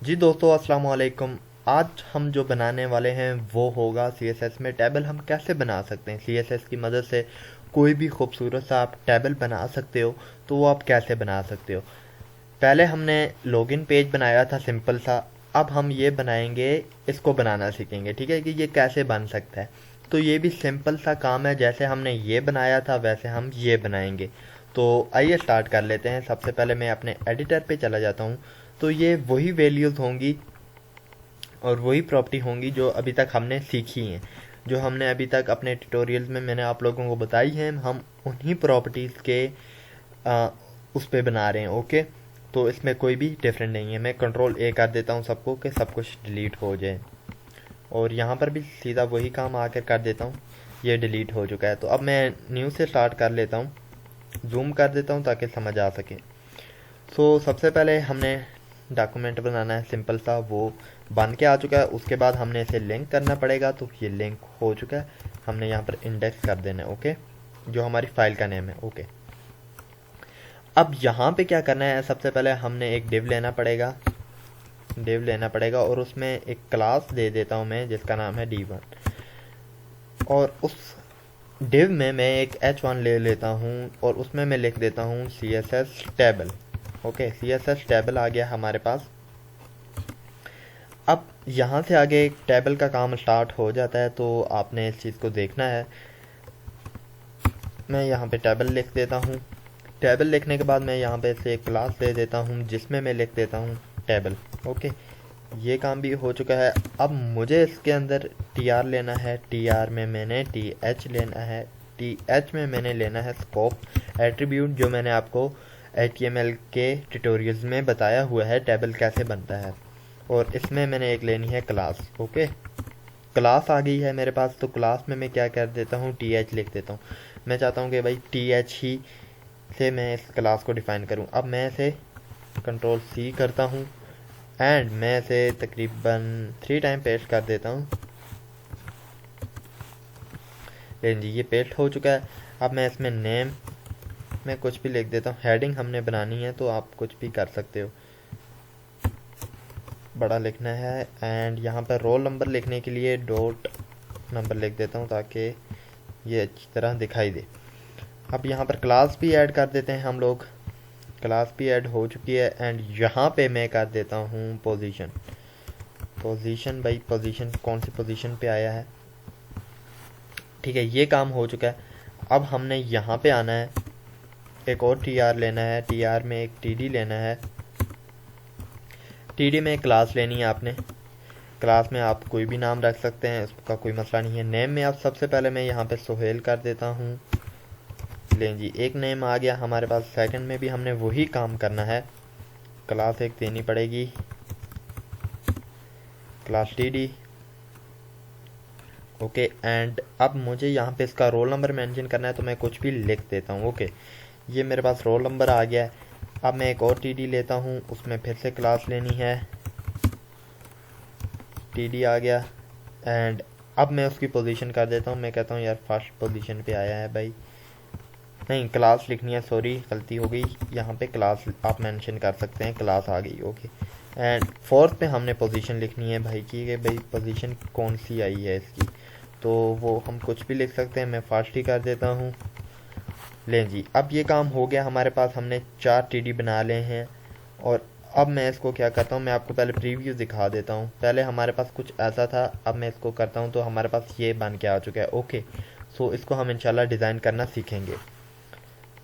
जी दोस्तों, अस्सलाम वालेकुम। आज हम जो बनाने वाले हैं वो होगा सीएसएस में टेबल हम कैसे बना सकते हैं। सीएसएस की मदद से कोई भी खूबसूरत सा आप टेबल बना सकते हो, तो वो आप कैसे बना सकते हो। पहले हमने लॉगिन पेज बनाया था सिंपल सा। अब हम ये बनाएंगे, इसको बनाना सीखेंगे, ठीक है, कि ये कैसे बन सकता है। तो ये भी सिंपल सा काम है, जैसे हमने ये बनाया था वैसे हम ये बनाएंगे। तो आइए स्टार्ट कर लेते हैं। सबसे पहले मैं अपने एडिटर पे चला जाता हूँ। तो ये वही वैल्यूज़ होंगी और वही प्रॉपर्टी होंगी जो अभी तक हमने सीखी हैं, जो हमने अभी तक अपने ट्यूटोरियल्स में मैंने आप लोगों को बताई हैं। हम उन्हीं प्रॉपर्टीज़ के आ, उस पे बना रहे हैं। ओके, तो इसमें कोई भी डिफरेंट नहीं है। मैं कंट्रोल ए कर देता हूँ सबको, कि सब कुछ डिलीट हो जाए। और यहाँ पर भी सीधा वही काम आकर कर देता हूँ। ये डिलीट हो चुका है। तो अब मैं न्यू से स्टार्ट कर लेता हूँ, जूम कर देता हूँ ताकि समझ आ सके। सबसे पहले हमने डॉक्यूमेंट बनाना है सिंपल सा, वो बन के आ चुका है। उसके बाद हमने इसे लिंक करना पड़ेगा, तो ये लिंक हो चुका है। हमने यहाँ पर इंडेक्स कर देना है। ओके, जो हमारी फाइल का नेम है। ओके, अब यहाँ पे क्या करना है, सबसे पहले हमने एक डिव लेना पड़ेगा और उसमें एक क्लास दे देता हूँ मैं, जिसका नाम है D1। और उस डिव में मैं एक H1 ले लेता हूँ और उसमें मैं लिख देता हूँ CSS table. Okay, CSS table आ गया हमारे पास। अब यहाँ से आगे टेबल का काम स्टार्ट हो जाता है, तो आपने इस चीज़ को देखना है। मैं यहाँ पे टेबल लिख देता हूँ। टेबल लिखने के बाद मैं यहाँ पे से एक क्लास दे देता हूँ, जिसमें मैं लिख देता हूँ टेबल। ओके, ये काम भी हो चुका है। अब मुझे इसके अंदर TR लेना है। TR में मैंने TH लेना है। TH में मैंने लेना है स्कोप एट्रीब्यूट, जो मैंने आपको HTML के ट्यूटोरियल्स में बताया हुआ है टेबल कैसे बनता है। और इसमें मैंने एक लेनी है क्लास। ओके, क्लास आ गई है मेरे पास। तो क्लास में मैं क्या कर देता हूँ, TH लिख देता हूँ। मैं चाहता हूँ कि भाई TH ही से मैं इस क्लास को डिफ़ाइन करूँ। अब मैं इसे कंट्रोल C करता हूँ एंड मैं इसे तकरीबन 3 टाइम पेस्ट कर देता हूँ। लेकिन जी, ये पेस्ट हो चुका है। अब मैं इसमें नेम में कुछ भी लिख देता हूँ। हेडिंग हमने बनानी है, तो आप कुछ भी कर सकते हो, बड़ा लिखना है। एंड यहाँ पर रोल नंबर लिखने के लिए डॉट नंबर लिख देता हूँ, ताकि ये अच्छी तरह दिखाई दे। अब यहाँ पर क्लास भी ऐड कर देते हैं हम लोग। क्लास भी ऐड हो चुकी है एंड यहाँ पे मैं कर देता हूँ पोजीशन। भाई पोजीशन कौन सी पोजीशन पे आया है, ठीक है, ये काम हो चुका है। अब हमने यहाँ पे आना है, एक और TR लेना है। TR में एक TD लेना है। TD में एक क्लास लेनी है आपने। क्लास में आप कोई भी नाम रख सकते हैं, उसका कोई मसला नहीं है। नेम में आप सबसे पहले मैं यहाँ पे सोहेल कर देता हूँ। लें जी, एक नेम आ गया हमारे पास। सेकंड में भी हमने वही काम करना है, क्लास एक देनी पड़ेगी, क्लास TD। ओके, एंड अब मुझे यहाँ पे इसका रोल नंबर मेंशन करना है, तो मैं कुछ भी लिख देता हूँ। ओके, ये मेरे पास रोल नंबर आ गया है। अब मैं एक और TD लेता हूँ, उसमें फिर से क्लास लेनी है। TD आ गया एंड अब मैं उसकी पोजीशन कर देता हूँ। मैं कहता हूँ यार फर्स्ट पोजीशन पे आया है भाई, नहीं क्लास लिखनी है, सॉरी गलती हो गई। यहाँ पे क्लास आप मेंशन कर सकते हैं, क्लास आ गई। ओके, एंड फोर्थ पे हमने पोजीशन लिखनी है भाई की, कि भाई पोजीशन कौन सी आई है इसकी। तो वो हम कुछ भी लिख सकते हैं, मैं फर्स्ट ही कर देता हूँ। लें जी, अब ये काम हो गया हमारे पास। हमने 4 TD बना ले हैं। और अब मैं इसको क्या करता हूँ, मैं आपको पहले प्रीव्यू दिखा देता हूँ। पहले हमारे पास कुछ ऐसा था, अब मैं इसको करता हूँ तो हमारे पास ये बन के आ चुका है। ओके, इसको हम इंशाल्लाह डिज़ाइन करना सीखेंगे।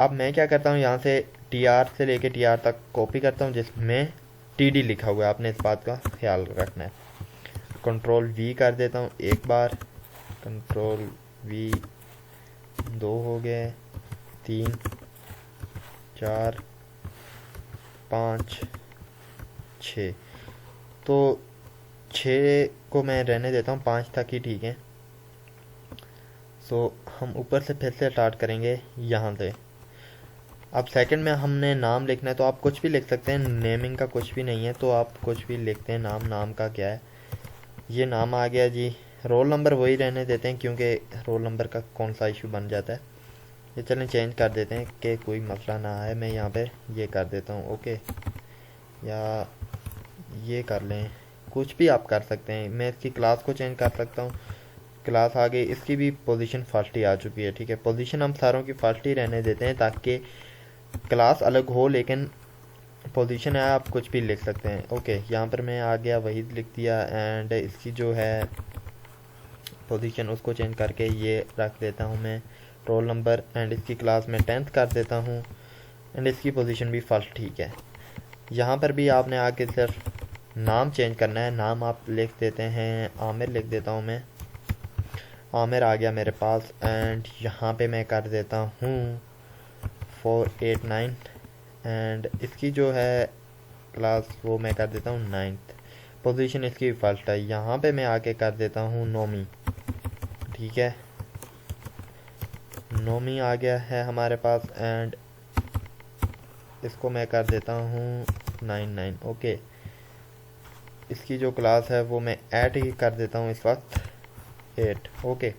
अब मैं क्या करता हूँ, यहाँ से TR से लेके TR तक कॉपी करता हूँ, जिसमें TD लिखा हुआ है। आपने इस बात का ख्याल रखना है। कंट्रोल V कर देता हूँ एक बार, कंट्रोल V, 2 हो गए, 3, 4, 5, 6। तो 6 को मैं रहने देता हूँ, 5 तक ही ठीक है। हम ऊपर से फिर से स्टार्ट करेंगे यहाँ से। अब सेकंड में हमने नाम लिखना है, तो आप कुछ भी लिख सकते हैं। नेमिंग का कुछ भी नहीं है, तो आप कुछ भी लिखते हैं। नाम का क्या है, ये नाम आ गया जी। रोल नंबर वही रहने देते हैं, क्योंकि रोल नंबर का कौन सा इशू बन जाता है। ये चलें चेंज कर देते हैं कि कोई मसला ना आए। मैं यहाँ पे ये कर देता हूँ। ओके, या ये कर लें, कुछ भी आप कर सकते हैं। मैं इसकी क्लास को चेंज कर सकता हूँ, क्लास आ गई, इसकी भी पोजीशन फर्स्ट ही आ चुकी है। ठीक है, पोजीशन हम सारों की फर्स्ट ही रहने देते हैं ताकि क्लास अलग हो लेकिन पोजीशन है आप कुछ भी लिख सकते हैं। ओके, यहाँ पर मैं आ गया वहीद लिख दिया एंड इसकी जो है पोजीशन उसको चेंज करके ये रख देता हूँ मैं रोल नंबर एंड इसकी क्लास में 10th कर देता हूँ एंड इसकी पोजीशन भी फर्स्ट। ठीक है, यहाँ पर भी आपने आके सिर्फ नाम चेंज करना है। नाम आप लिख देते हैं आमिर, लिख देता हूँ मैं आमिर, आ गया मेरे पास एंड यहाँ पे मैं कर देता हूँ 489 एंड इसकी जो है क्लास वो मैं कर देता हूँ 9th, पोजीशन इसकी फर्स्ट है। यहाँ पे मैं आके कर देता हूँ नोमी। ठीक है, नोमी आ गया है हमारे पास एंड इसको मैं कर देता हूँ 99। ओके, इसकी जो क्लास है वो मैं 8 ही कर देता हूँ इस वक्त, 8। ओके,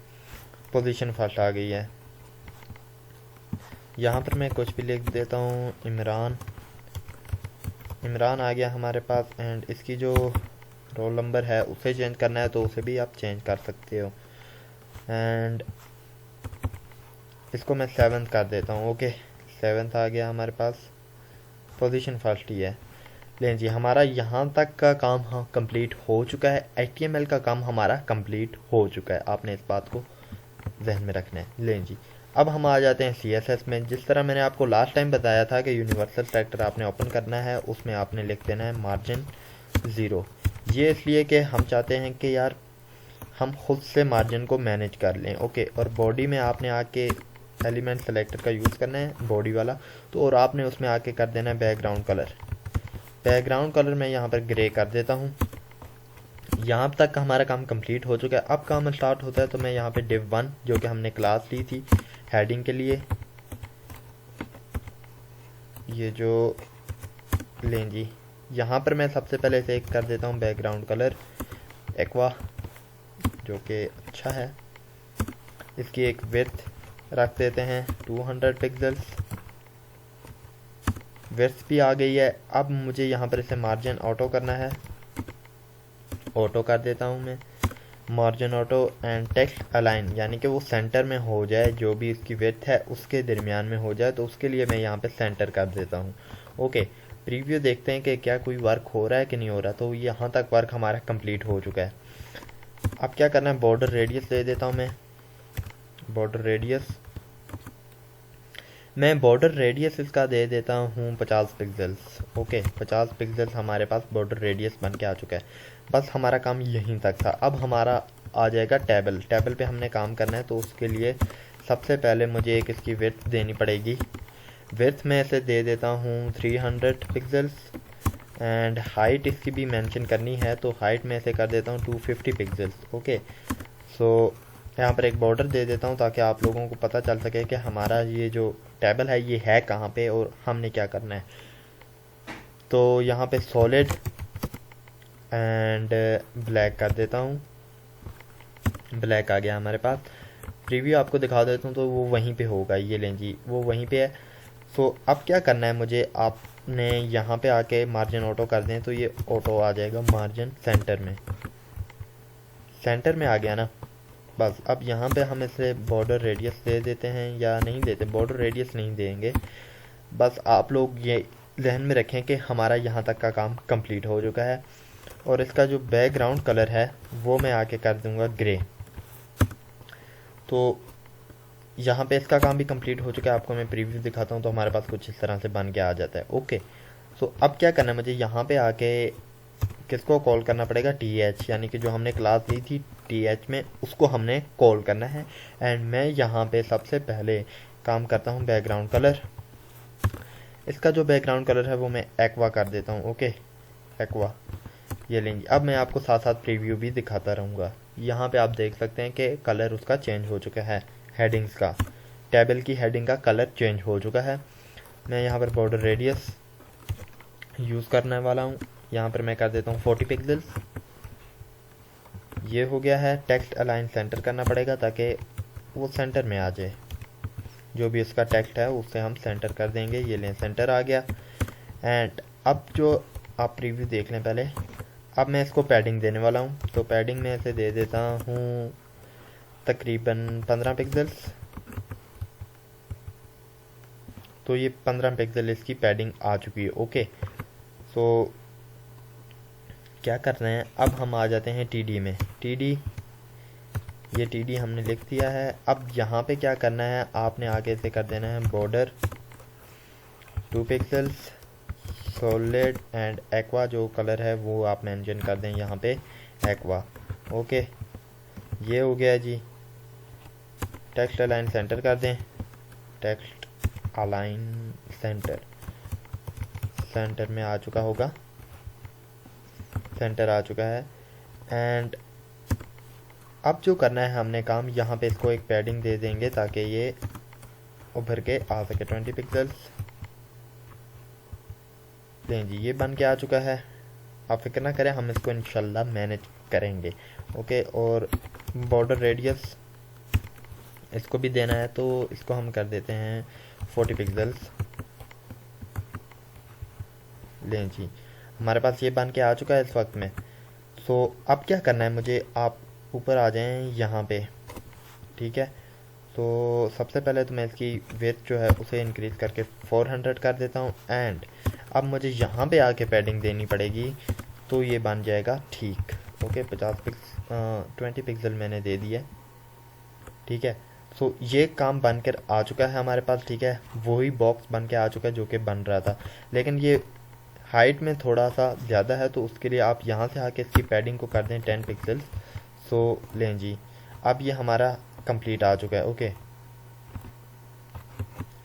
पोजीशन फर्स्ट आ गई है। यहाँ पर मैं कुछ भी लिख देता हूँ इमरान, इमरान आ गया हमारे पास एंड इसकी जो रोल नंबर है उसे चेंज करना है तो उसे भी आप चेंज कर सकते हो एंड इसको मैं 7th कर देता हूँ। ओके, 7th आ गया हमारे पास, पोजीशन फर्स्ट ही है। लें जी, हमारा यहाँ तक का काम कंप्लीट हो चुका है, HTML का काम हमारा कंप्लीट हो चुका है। आपने इस बात को जहन में रखना है। लें जी, अब हम आ जाते हैं CSS में। जिस तरह मैंने आपको लास्ट टाइम बताया था कि यूनिवर्सल सेलेक्टर आपने ओपन करना है, उसमें आपने लिख देना है मार्जिन 0। ये इसलिए कि हम चाहते हैं कि यार हम खुद से मार्जिन को मैनेज कर लें। ओके, और बॉडी में आपने आके एलिमेंट सेलेक्टर का यूज़ करना है, बॉडी वाला, तो और आपने उसमें आके कर देना है बैकग्राउंड कलर। बैकग्राउंड कलर मैं यहाँ पर ग्रे कर देता हूँ। यहाँ तक हमारा काम कंप्लीट हो चुका है। अब काम स्टार्ट होता है तो मैं यहाँ पे div1 जो कि हमने क्लास ली थी हेडिंग के लिए, ये जो लें जी, यहाँ पर मैं सबसे पहले इसे एक कर देता हूँ बैकग्राउंड कलर एक्वा, जो कि अच्छा है। इसकी एक विड्थ रख देते हैं 200 पिक्सल्स, विड्थ भी आ गई है। अब मुझे यहाँ पर इसे मार्जिन ऑटो करना है, ऑटो कर देता हूँ मैं margin auto and text align, यानी कि वो सेंटर में हो जाए, जो भी इसकी विड्थ है उसके दरमियान में हो जाए, तो उसके लिए मैं यहाँ पे सेंटर कर देता हूँ। ओके, प्रीव्यू देखते हैं कि क्या कोई वर्क हो रहा है कि नहीं हो रहा। तो यहाँ तक वर्क हमारा कंप्लीट हो चुका है। अब क्या करना है, बॉर्डर रेडियस दे देता हूँ मैं, बॉर्डर रेडियस मैं बॉर्डर रेडियस इसका दे देता हूँ 50 पिक्सल्स। ओके, 50 पिक्सल्स हमारे पास बॉर्डर रेडियस बन के आ चुका है। बस हमारा काम यहीं तक था। अब हमारा आ जाएगा टेबल, टेबल पे हमने काम करना है, तो उसके लिए सबसे पहले मुझे एक इसकी विड्थ देनी पड़ेगी। विड्थ में इसे दे देता हूँ 300 पिक्सल्स एंड हाइट इसकी भी मेंशन करनी है, तो हाइट में इसे कर देता हूँ 250 पिक्सल्स। ओके, सो यहाँ पर एक बॉर्डर दे देता हूँ ताकि आप लोगों को पता चल सके कि हमारा ये जो टेबल है ये है कहाँ पे और हमने क्या करना है। तो यहाँ पे सॉलिड एंड ब्लैक कर देता हूँ, ब्लैक आ गया हमारे पास। प्रीव्यू आपको दिखा देता हूँ तो वो वहीं पे होगा, ये लें जी, वो वहीं पे है। सो अब क्या करना है मुझे, आपने यहाँ पे आके मार्जिन ऑटो कर दें तो ये ऑटो आ जाएगा मार्जिन सेंटर में, सेंटर में आ गया ना। बस अब यहाँ पे हम इसे बॉर्डर रेडियस दे देते हैं, या नहीं देते, बॉर्डर रेडियस नहीं देंगे। बस आप लोग ये ध्यान में रखें कि हमारा यहाँ तक का काम कंप्लीट हो चुका है। और इसका जो बैकग्राउंड कलर है वो मैं आके कर दूंगा ग्रे। तो यहाँ पे इसका काम भी कंप्लीट हो चुका है। आपको मैं प्रीव्यू दिखाता हूँ तो हमारे पास कुछ इस तरह से बन के आ जाता है। ओके, सो अब क्या करना है मुझे, यहाँ पे आके किसको कॉल करना पड़ेगा, th, यानी कि जो हमने क्लास ली थी th में, उसको हमने कॉल करना है। एंड मैं यहाँ पे सबसे पहले काम करता हूँ बैकग्राउंड कलर। इसका जो बैकग्राउंड कलर है वो मैं एक्वा कर देता हूँ। ओके, एक्वा, ये लेंगे। अब मैं आपको साथ साथ प्रीव्यू भी दिखाता रहूँगा। यहाँ पे आप देख सकते हैं कि कलर उसका चेंज हो चुका है, हेडिंग्स का, टेबल की हेडिंग का कलर चेंज हो चुका है। मैं यहाँ पर बॉर्डर रेडियस यूज़ करने वाला हूँ, यहाँ पर मैं कर देता हूँ 40 पिक्सल्स, ये हो गया है। टेक्स्ट अलाइन सेंटर करना पड़ेगा ताकि वो सेंटर में आ जाए, जो भी इसका टेक्स्ट है उससे हम सेंटर कर देंगे। ये लें, सेंटर आ गया। एंड अब जो आप प्रीव्यू देख लें पहले, अब मैं इसको पैडिंग देने वाला हूँ, तो पैडिंग में इसे दे देता हूँ तकरीबन 15 पिक्सल्स। तो ये 15 पिक्सल इसकी पैडिंग आ चुकी है। ओके, सो क्या करना है, अब हम आ जाते हैं टीडी में। टीडी, ये टीडी हमने लिख दिया है। अब यहाँ पे क्या करना है, आपने आगे से कर देना है border 2 pixels, solid and aqua, जो कलर है वो आप मेंशन कर दें यहाँ पे एक्वा। ओके, ये हो गया जी। टेक्स्ट अलाइन सेंटर कर दें, टेक्स्ट अलाइन सेंटर, सेंटर में आ चुका होगा, सेंटर आ चुका है। एंड अब जो करना है हमने काम, यहाँ पे इसको एक पैडिंग दे देंगे ताकि ये उभर के आ सके 20 पिक्सल्स। लें जी, ये बन के आ चुका है। आप फिक्र ना करें, हम इसको इंशाल्लाह मैनेज करेंगे। ओके, और बॉर्डर रेडियस इसको भी देना है, तो इसको हम कर देते हैं 40 पिक्सल्स। लें जी, हमारे पास ये बन के आ चुका है इस वक्त में। सो अब क्या करना है मुझे, आप ऊपर आ जाएं यहाँ पे, ठीक है। तो सबसे पहले तो मैं इसकी विड्थ जो है उसे इंक्रीज़ करके 400 कर देता हूँ। एंड अब मुझे यहाँ पे आके पैडिंग देनी पड़ेगी, तो ये बन जाएगा ठीक। ओके, 20 पिक्सल मैंने दे दिया, ठीक है। सो ये काम बनकर आ चुका है हमारे पास, ठीक है। वही बॉक्स बन के आ चुका है जो कि बन रहा था, लेकिन ये हाइट में थोड़ा सा ज़्यादा है, तो उसके लिए आप यहाँ से आके इसकी पैडिंग को कर दें 10 पिक्सल्स। सो लें जी, अब ये हमारा कंप्लीट आ चुका है। ओके,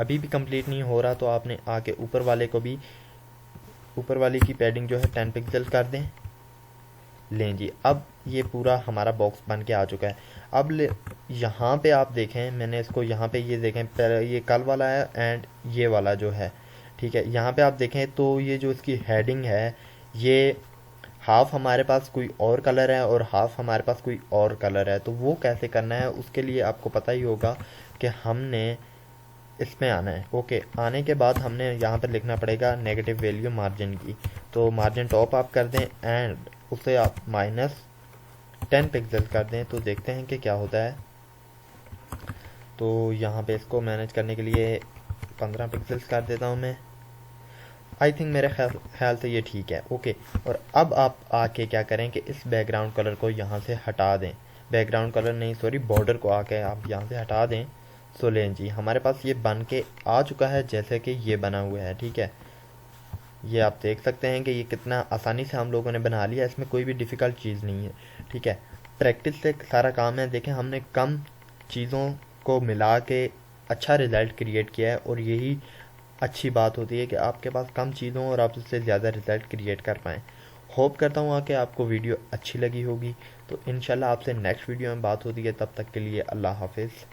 अभी भी कंप्लीट नहीं हो रहा, तो आपने आके ऊपर वाले को भी, ऊपर वाली की पैडिंग जो है 10 पिक्सल कर दें। लें जी, अब ये पूरा हमारा बॉक्स बन के आ चुका है। अब यहाँ पे आप देखें, मैंने इसको यहाँ पे ये देखें, ये कल वाला है एंड ये वाला जो है, ठीक है। यहाँ पे आप देखें तो ये जो इसकी हेडिंग है, ये हाफ हमारे पास कोई और कलर है और हाफ हमारे पास कोई और कलर है। तो वो कैसे करना है, उसके लिए आपको पता ही होगा कि हमने इसमें आना है। ओके, आने के बाद हमने यहाँ पर लिखना पड़ेगा नेगेटिव वैल्यू मार्जिन की। तो मार्जिन टॉप आप कर दें एंड उसे आप -10 पिक्सल कर दें, तो देखते हैं कि क्या होता है। तो यहाँ पे इसको मैनेज करने के लिए 15 पिक्सल्स कर देता हूँ मैं। आई थिंक मेरे ख्याल से ये ठीक है। ओके, और अब आप आके क्या करें कि इस बैकग्राउंड कलर को यहाँ से हटा दें, बैकग्राउंड कलर नहीं सॉरी, बॉर्डर को आके आप यहाँ से हटा दें। सो लें जी, हमारे पास ये बन के आ चुका है जैसे कि ये बना हुआ है, ठीक है। ये आप देख सकते हैं कि ये कितना आसानी से हम लोगों ने बना लिया, इसमें कोई भी डिफ़िकल्ट चीज़ नहीं है, ठीक है। प्रैक्टिस से सारा काम है। देखें, हमने कम चीज़ों को मिला के अच्छा रिज़ल्ट क्रिएट किया है, और यही अच्छी बात होती है कि आपके पास कम चीज़ों और आप उससे ज़्यादा रिज़ल्ट क्रिएट कर पाएँ। होप करता हूँ कि आपको वीडियो अच्छी लगी होगी। तो इंशाल्लाह आपसे नेक्स्ट वीडियो में बात होती है, तब तक के लिए अल्लाह हाफिज़।